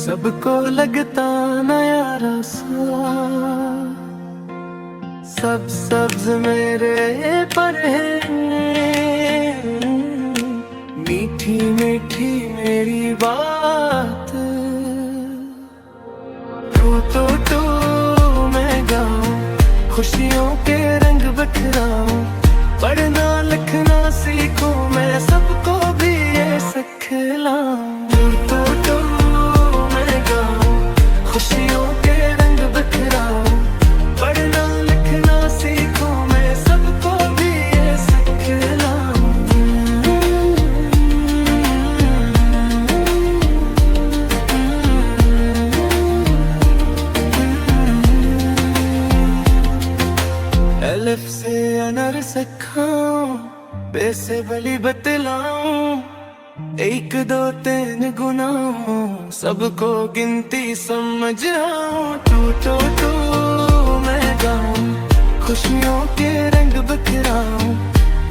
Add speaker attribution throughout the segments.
Speaker 1: सबको लगता नया रास्ता, सब सब्ज मेरे पर है, मीठी मीठी मेरी बात। तू मैं गाऊं, खुशियों के रंग बखराऊं, पढ़ना लिखना सीखूं, मैं सबको भी ये सिखलाऊं। तू मैं गाऊं, खुशियों के रंग बखराऊं, पढ़ना लिखना सीखूं, मैं सबको भी ये सिखलाऊं। अलिफ से अनर सिखाऊं, बे से बली बतलाऊं, एक दो तीन गुनाहों सबको गिनती समझाऊं। तू मैं गाऊं, खुशियों के रंग बखराऊं,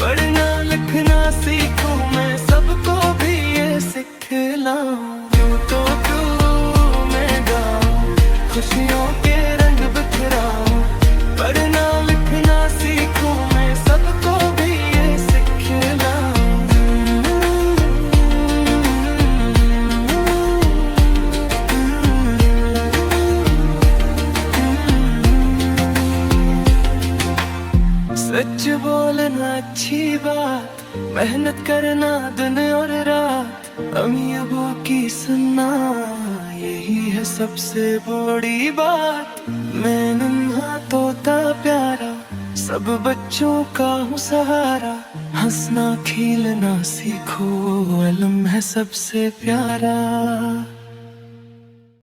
Speaker 1: पढ़ना लिखना सीखूं, मैं सबको भी ये सिखलाऊं। तू मैं गाऊं, खुशियों के रंग बखराऊं, पढ़ना लिखना सीखूं, मैं सबको भी ये सिखलाऊं। सच बोलना अच्छी बात, मेहनत करना दिन और रात, अम्मी अबू की सुनना यही है सबसे बड़ी बात। मैं नन्हा तोता प्यारा, सब बच्चों का हूँ सहारा, हंसना खेलना सीखो, इल्म है सबसे प्यारा।